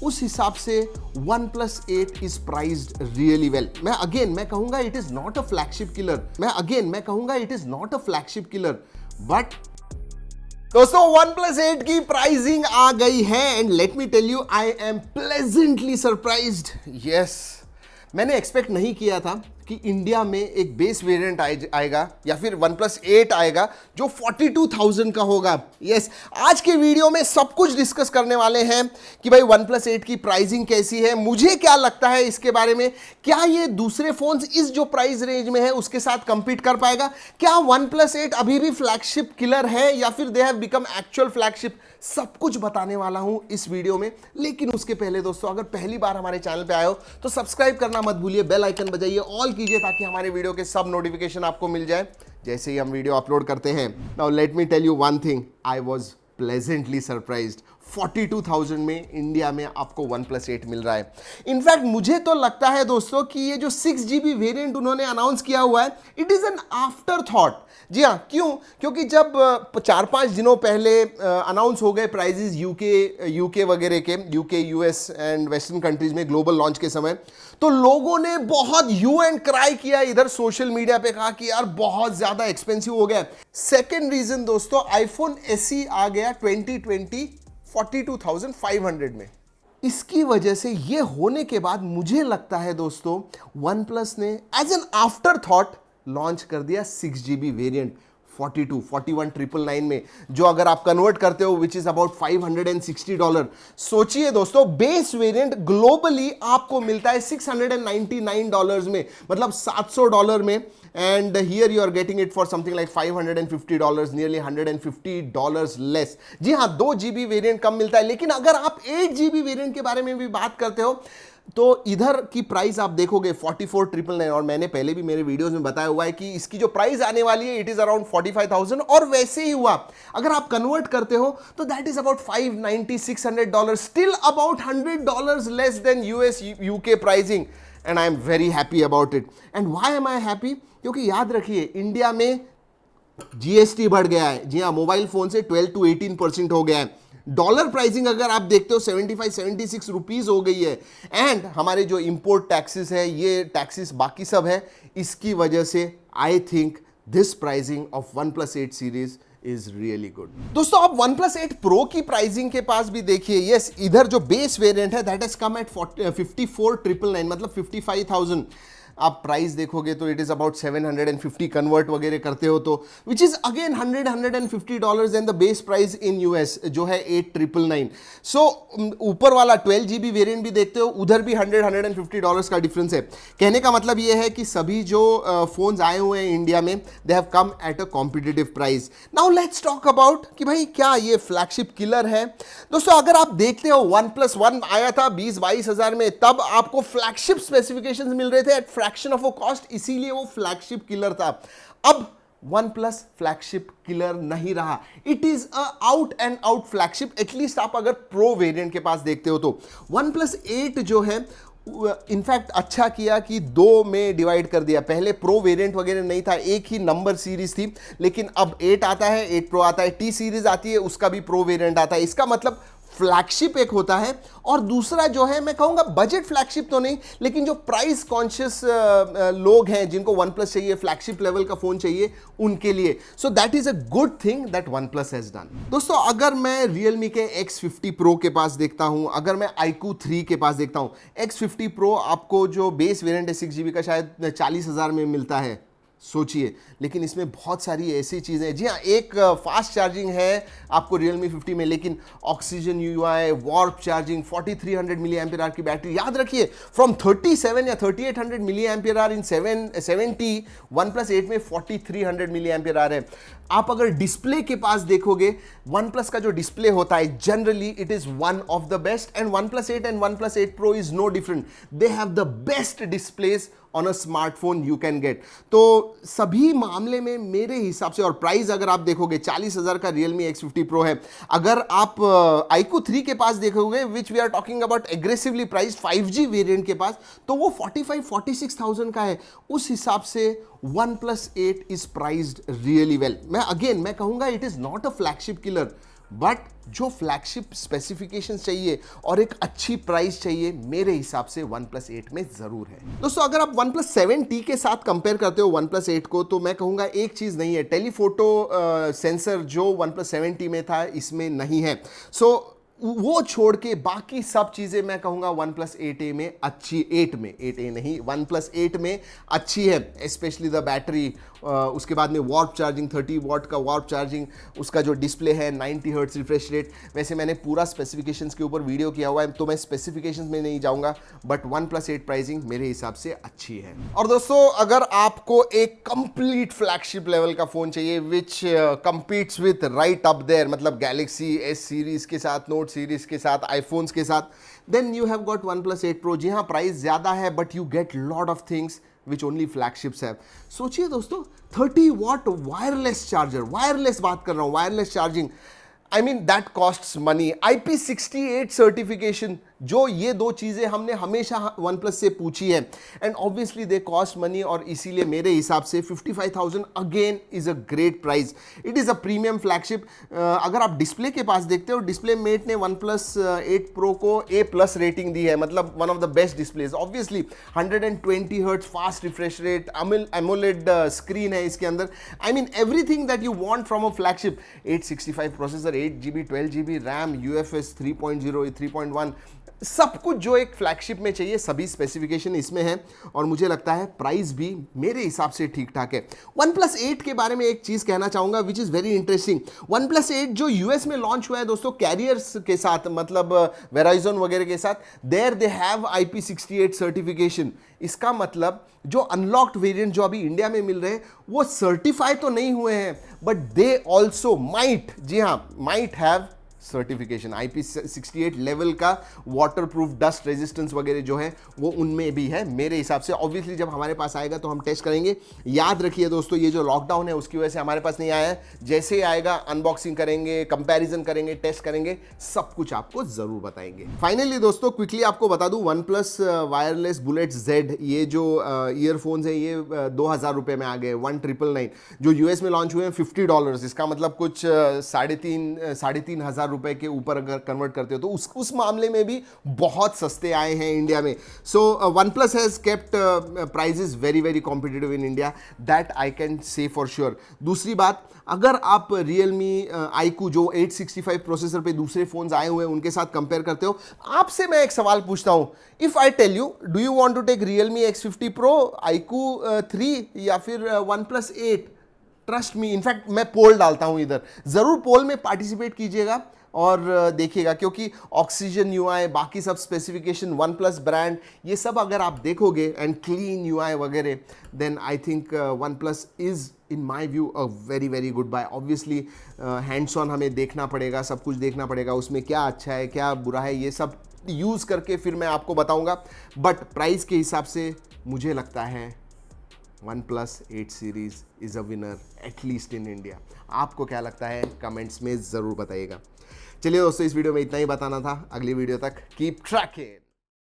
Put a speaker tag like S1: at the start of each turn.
S1: उस हिसाब से OnePlus 8 is priced really well. मैं कहूंगा it is not a flagship killer, मैं कहूंगा it is not a flagship killer, but दोस्तों OnePlus 8 की प्राइसिंग आ गई है and let me tell you I am pleasantly surprised. Yes, मैंने एक्सपेक्ट नहीं किया था कि इंडिया में एक बेस वेरिएंट आएगा या फिर OnePlus 8 आएगा जो 42,000 का होगा। यस, आज के वीडियो में सब कुछ डिस्कस करने वाले हैं कि भाई OnePlus 8 की प्राइसिंग कैसी है, मुझे क्या लगता है इसके बारे में, क्या ये दूसरे फोन्स इस जो प्राइस रेंज में है उसके साथ कंपीट कर पाएगा, क्या OnePlus 8 अभी भी फ्लैगशिप किलर है या फिर they have become actual flagship, सब कुछ बताने वाला हूं इस वीडियो में। लेकिन उसके पहले दोस्तों, अगर पहली बार हमारे चैनल पे आए हो तो सब्सक्राइब करना मत भूलिए, बेल आइकन बजाइए, ऑल कीजिए ताकि हमारे वीडियो के सब नोटिफिकेशन आपको मिल जाए जैसे ही हम वीडियो अपलोड करते हैं। Now let me tell you one thing, I was pleasantly surprised. 42,000 में इंडिया में आपको OnePlus 8 मिल रहा है। इनफैक्ट मुझे तो लगता है दोस्तों कि ये जो 6GB वेरिएंट उन्होंने अनाउंस किया हुआ है, it is an afterthought. जी हाँ, क्यों? क्योंकि जब 4-5 दिनों पहले अनाउंस हो गए प्राइजेस यूके वगैरह के, UK US and western countries में ग्लोबल लॉन्च के समय, तो लोगों ने बहुत यू एंड क्राई किया इधर सोशल मीडिया पे, कहा कि यार बहुत ज्यादा एक्सपेंसिव हो गया। सेकेंड रीजन दोस्तों, आईफोन SE आ गया 2020 42,500 में। इसकी वजह से ये होने के बाद मुझे लगता है दोस्तों OnePlus ने as an afterthought launch कर दिया 6GB वेरिएंट 41,999 में, जो अगर आप कन्वर्ट करते हो विच इज अबाउट $560। सोचिए दोस्तों, बेस वेरिएंट ग्लोबली आपको मिलता है $699 में, मतलब $700 में, and here you are getting it for something like $550, nearly $150 less. जी हाँ, 2GB वेरिएंट कम मिलता है। लेकिन अगर आप 8GB वेरिएंट के बारे में भी बात करते हो तो इधर की प्राइस आप देखोगे 44,999, और मैंने पहले भी मेरे वीडियोस में बताया हुआ है कि इसकी जो प्राइस आने वाली है इट इज अराउंड 45,000, और वैसे ही हुआ। अगर आप कन्वर्ट करते हो तो that is about $590-600, still about $100 less than US UK pricing, and I am very happy about it. And why am I happy? क्योंकि याद रखिए, इंडिया में GST बढ़ गया है। जी हाँ, मोबाइल फोन से 12 to 18% हो गया है। डॉलर प्राइसिंग अगर आप देखते हो 75-76 रुपीज हो गई है, एंड हमारे जो इंपोर्ट टैक्सेस है, ये टैक्सेस बाकी सब है, इसकी वजह से I think this pricing of OnePlus 8 series is really good. दोस्तों, आप OnePlus 8 Pro की प्राइसिंग के पास भी देखिए। यस, इधर जो बेस वेरिएंट है दैट हैज कम एट 54,999, मतलब 55,000। आप प्राइस देखोगे तो इट इज अबाउट 750, कन्वर्ट वगैरह करते हो तो which is again $150 and the base price in US जो है 8,999। सो ऊपर वाला 12GB वेरिएंट भी देखते हो, उधर भी $150 का डिफरेंस है। कहने का मतलब ये है कि सभी जो फोन्स आए हुए हैं इंडिया में, they have come at a competitive price. Now let's talk about कि भाई क्या ये फ्लैगशिप किलर है। दोस्तों, अगर आप देखते हो OnePlus 1 आया था 20-22 हजार में, तब आपको फ्लैगशिप स्पेसिफिकेशंस मिल रहे थे at fraction of a cost, इसीलिए वो फ्लैगशिप किलर था। अब OnePlus फ्लैगशिप किलर नहीं रहा, it is a out and out flagship. At least आप अगर प्रो वेरिएंट के पास देखते हो तो OnePlus 8 जो है, इनफैक्ट अच्छा किया कि 2 में डिवाइड कर दिया। पहले प्रो वेरिएंट वगैरह नहीं था, एक ही नंबर सीरीज थी, लेकिन अब 8 आता है, 8 प्रो आता है, T सीरीज आती है, उसका भी प्रो वेरिएंट आता है। इसका मतलब फ्लैगशिप एक होता है, और दूसरा जो है, मैं कहूंगा बजट फ्लैगशिप तो नहीं, लेकिन जो प्राइस कॉन्शियस लोग हैं जिनको OnePlus चाहिए, फ्लैगशिप लेवल का फोन चाहिए, उनके लिए। So that is a good thing that OnePlus has done. दोस्तों, अगर मैं Realme के X50 Pro के पास देखता हूं, अगर मैं iQOO 3 के पास देखता हूं, X50 Pro आपको जो बेस वेरिएंट है 6GB का शायद 40,000 में मिलता है, सोचिए। लेकिन इसमें बहुत सारी ऐसी चीज़ें, जी हाँ, एक फास्ट चार्जिंग है आपको Realme 50 में, लेकिन oxygen UI, warp charging, 4300 mAh की बैटरी। याद रखिए, फ्रॉम 37 या 3800 mAh इन 770, OnePlus 8 में 4300 mAh है। आप अगर डिस्प्ले के पास देखोगे, OnePlus का जो डिस्प्ले होता है generally it is one of the best, and OnePlus 8 and OnePlus 8 Pro is no different. They have the best displays on a smartphone you can get. तो सभी मामले में मेरे हिसाब से, और प्राइस अगर आप देखोगे 40,000 का Realme X50 Pro है। अगर आप iQOO 3 के पास देखोगे, which we are talking about aggressively price 5G variant के पास, तो वो 45-46,000 का है। उस हिसाब से OnePlus 8 is priced really well. मैं कहूंगा it is not a flagship killer, but जो फ्लैगशिप स्पेसिफिकेशंस चाहिए और एक अच्छी प्राइस चाहिए, मेरे हिसाब से OnePlus 8 में जरूर है। दोस्तों अगर आप OnePlus 7T के साथ कंपेयर करते हो OnePlus 8 को, तो मैं कहूंगा एक चीज नहीं है, टेलीफोटो सेंसर जो OnePlus 7T में था इसमें नहीं है। सो वो छोड़ के बाकी सब चीजें मैं कहूंगा OnePlus 8A में अच्छी, 8A नहीं, OnePlus 8 में अच्छी है। स्पेशली द बैटरी, उसके बाद में वार्प चार्जिंग, 30 वॉट का वार्प चार्जिंग, उसका जो डिस्प्ले है 90 हर्ट्ज रिफ्रेश रेट। वैसे मैंने पूरा स्पेसिफिकेशंस के ऊपर वीडियो किया हुआ है तो मैं स्पेसिफिकेशंस में नहीं जाऊंगा, बट OnePlus 8 प्राइसिंग मेरे हिसाब से अच्छी है। और दोस्तों अगर आपको एक कंप्लीट फ्लैगशिप लेवल का फोन चाहिए which competes with right up there, मतलब गैलेक्सी S सीरीज के साथ, नोट सीरीज के साथ, आईफोन्स के साथ, then you have got OnePlus 8 Pro। जी हाँ, प्राइस ज्यादा है but you get lot of things which only flagships have। सोचिए दोस्तों 30 वॉट वायरलेस चार्जर, वायरलेस बात कर रहा हूं, wireless charging, I mean that costs money. IP68 certification, जो ये दो चीजें हमने हमेशा OnePlus से पूछी है, and obviously they cost money, और इसीलिए मेरे हिसाब से 55,000 again is a great price. It is a premium flagship. अगर आप डिस्प्ले के पास देखते हो, डिस्प्ले मेट ने OnePlus 8 Pro को A+ रेटिंग दी है, मतलब one of the best displays. Obviously 120 hertz fast refresh rate, AMOLED screen है इसके अंदर, I mean everything that you want from a flagship. 865 processor, 8GB 12GB RAM, UFS 3.0 3.1, सब कुछ जो एक फ्लैगशिप में चाहिए सभी स्पेसिफिकेशन इसमें है, और मुझे लगता है प्राइस भी मेरे हिसाब से ठीक ठाक है। OnePlus 8 के बारे में एक चीज कहना चाहूंगा which is very interesting. OnePlus 8 जो यूएस में लॉन्च हुआ है दोस्तों कैरियर्स के साथ, मतलब वेराइजन वगैरह के साथ, there they have IP68 certification. इसका मतलब जो अनलॉक्ड वेरिएंट जो अभी इंडिया में मिल रहे हैं वो सर्टिफाई तो नहीं हुए हैं, बट दे ऑल्सो माइट, जी हाँ, might have certification. IP68 level का वाटर प्रूफ, डस्ट रेजिस्टेंस वगैरह जो है वो उनमें भी है मेरे हिसाब से। ऑब्वियसली जब हमारे पास आएगा तो हम टेस्ट करेंगे। याद रखिए दोस्तों, ये जो लॉकडाउन है उसकी वजह से हमारे पास नहीं आया है, जैसे ही आएगा अनबॉक्सिंग करेंगे, कंपैरिजन करेंगे, टेस्ट करेंगे, सब कुछ आपको जरूर बताएंगे। फाइनली दोस्तों क्विकली आपको बता दूं, OnePlus वायरलेस बुलेट Z, ये जो ईयरफोन्स है ये 2000 रुपए में आ गए, 1999, जो यूएस में लॉन्च हुए हैं $50। इसका मतलब कुछ 3,500 रुपए के ऊपर अगर कन्वर्ट करते हो तो उस मामले में भी बहुत सस्ते आए हैं इंडिया में। सो OnePlus has kept prices very very competitive in India, that I can say for sure. दूसरी बात, अगर आप Realme iQOO जो 865 प्रोसेसर पे दूसरे फोन्स आए हुए हैं उनके साथ कंपेयर करते हो, आपसे मैं एक सवाल पूछता हूं, if I tell you, do you want to take Realme X50 Pro, iQOO 3 या फिर OnePlus 8? ट्रस्ट मी, इनफैक्ट मैं पोल डालता हूं इधर, जरूर पोल में पार्टिसिपेट कीजिएगा और देखिएगा, क्योंकि ऑक्सीजन UI, बाकी सब स्पेसिफिकेशन, OnePlus ब्रांड, ये सब अगर आप देखोगे एंड क्लीन UI वगैरह, then I think OnePlus is in my view a very very good buy. Obviously hands on हमें देखना पड़ेगा, सब कुछ देखना पड़ेगा, उसमें क्या अच्छा है क्या बुरा है, ये सब यूज़ करके फिर मैं आपको बताऊंगा। बट प्राइस के हिसाब से मुझे लगता है OnePlus 8 series is a winner, at least in India. आपको क्या लगता है कमेंट्स में ज़रूर बताइएगा। चलिए दोस्तों, इस वीडियो में इतना ही बताना था। अगली वीडियो तक कीप ट्रैकिंग।